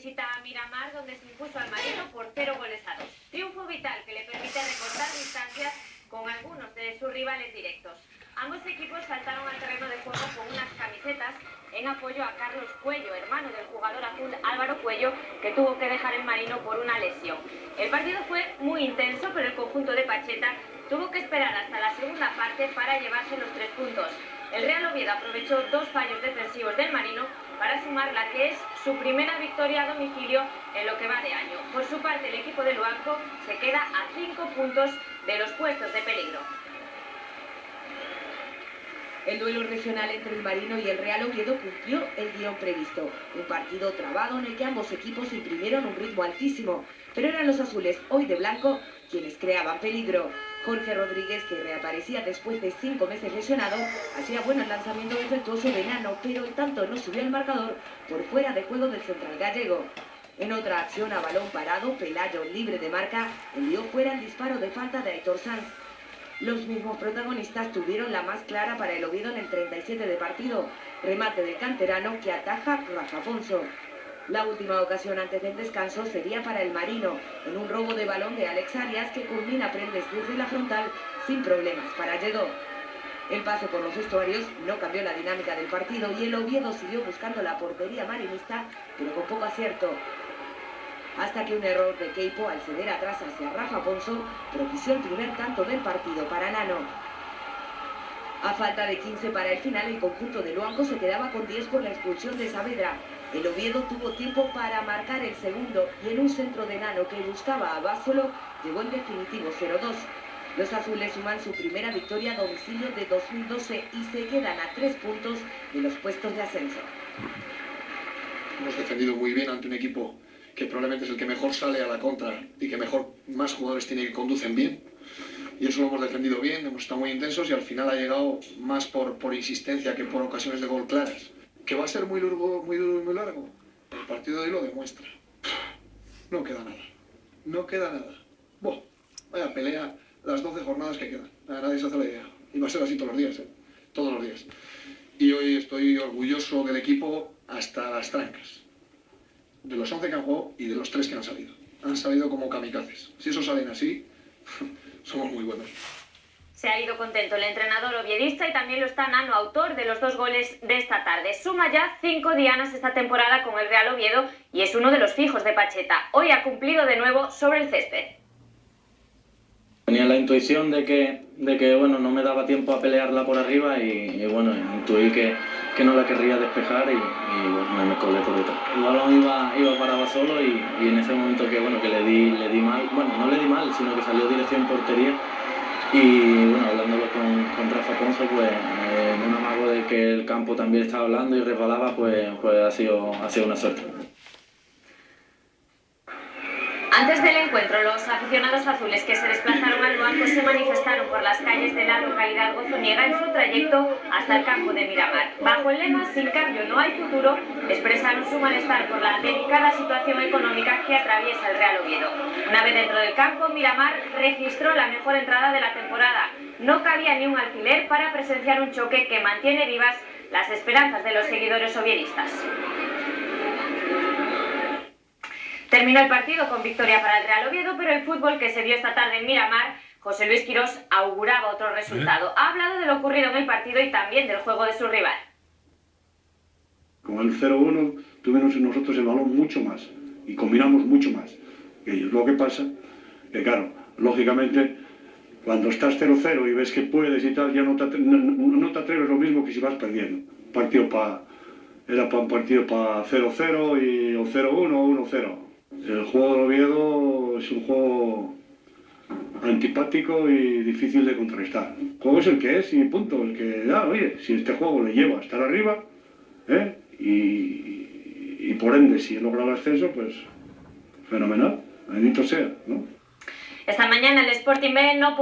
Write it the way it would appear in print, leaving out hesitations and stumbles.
visita a Miramar, donde se impuso al Marino por 0-2. Triunfo vital que le permite recortar distancias con algunos de sus rivales directos. Ambos equipos saltaron al terreno de juego con unas camisetas en apoyo a Carlos Cuello, hermano del jugador azul Álvaro Cuello, que tuvo que dejar el Marino por una lesión. El partido fue muy intenso, pero el conjunto de Pacheta tuvo que esperar hasta la segunda parte para llevarse los 3 puntos. El Real Oviedo aprovechó 2 fallos defensivos del Marino para sumar la que es su primera victoria a domicilio en lo que va de año. Por su parte, el equipo de Luanco se queda a 5 puntos de los puestos de peligro. El duelo regional entre el Marino y el Real Oviedo cumplió el guión previsto. Un partido trabado en el que ambos equipos imprimieron un ritmo altísimo, pero eran los azules, hoy de blanco, quienes creaban peligro. Jorge Rodríguez, que reaparecía después de 5 meses lesionado, hacía bueno el lanzamiento defectuoso de Nano, pero el tanto no subió al marcador por fuera de juego del central gallego. En otra acción a balón parado, Pelayo, libre de marca, envió fuera el disparo de falta de Aitor Sanz. Los mismos protagonistas tuvieron la más clara para el Oviedo en el 37 de partido, remate del canterano que ataja Rafa Afonso. La última ocasión antes del descanso sería para el Marino, en un robo de balón de Alex Arias que culmina Prendes desde la frontal sin problemas para Lledó. El paso por los vestuarios no cambió la dinámica del partido y el Oviedo siguió buscando la portería marinista, pero con poco acierto. Hasta que un error de Queipo al ceder atrás hacia Rafa Afonso propició el primer tanto del partido para Nano. A falta de 15 para el final, el conjunto de Luanco se quedaba con 10 por la expulsión de Saavedra. El Oviedo tuvo tiempo para marcar el segundo y en un centro de Nano que buscaba a Básolo llegó el definitivo 0-2. Los azules suman su primera victoria a domicilio de 2012 y se quedan a 3 puntos de los puestos de ascenso. Hemos defendido muy bien ante un equipo que probablemente es el que mejor sale a la contra y que más jugadores tiene que conducen bien. Y eso lo hemos defendido bien, hemos estado muy intensos y al final ha llegado más por insistencia que por ocasiones de gol claras. ¿Que va a ser muy largo, muy duro y muy largo? El partido de hoy lo demuestra. No queda nada. No queda nada. Buah, vaya pelea las 12 jornadas que quedan. Nadie se hace la idea. Y va a ser así todos los días, ¿eh? Todos los días. Y hoy estoy orgulloso del equipo hasta las trancas. De los 11 que han jugado y de los 3 que han salido. Han salido como kamikazes. Si esos salen así, somos muy buenos. Se ha ido contento el entrenador oviedista y también lo está Nano, autor de los 2 goles de esta tarde. Suma ya 5 dianas esta temporada con el Real Oviedo y es uno de los fijos de Pacheta. Hoy ha cumplido de nuevo sobre el césped. Tenía la intuición de que bueno, no me daba tiempo a pelearla por arriba y bueno, intuí que no la querría despejar y bueno, me colé por detrás. El balón iba parado solo y en ese momento que le di mal, bueno, no le di mal, sino que salió dirección portería y bueno, hablándolo con Rafa Afonso, pues en un amago de que el campo también estaba hablando y resbalaba, pues ha sido una suerte. Antes del encuentro, los aficionados azules que se desplazaron al Luanco se manifestaron por las calles de la localidad gozoniega en su trayecto hasta el campo de Miramar. Bajo el lema "Sin cambio no hay futuro", expresaron su malestar por la delicada situación económica que atraviesa el Real Oviedo. Una vez dentro del campo, Miramar registró la mejor entrada de la temporada. No cabía ni un alfiler para presenciar un choque que mantiene vivas las esperanzas de los seguidores oviedistas. Terminó el partido con victoria para el Real Oviedo, pero el fútbol que se vio esta tarde en Miramar, José Luis Quirós auguraba otro resultado. Ha hablado de lo ocurrido en el partido y también del juego de su rival. Con el 0-1 tuvimos nosotros el balón mucho más y combinamos mucho más que ellos. Lo que pasa que, claro, lógicamente, cuando estás 0-0 y ves que puedes y tal, ya no te atreves lo mismo que si vas perdiendo. Era para un partido para 0-0 o 0-1 o 1-0. El juego de Oviedo es un juego antipático y difícil de contrarrestar. El juego es el que es y punto. El que, oye, si este juego le lleva a estar arriba, y por ende, si logra el ascenso, pues fenomenal. Bendito sea, ¿no? Esta mañana el Sporting B no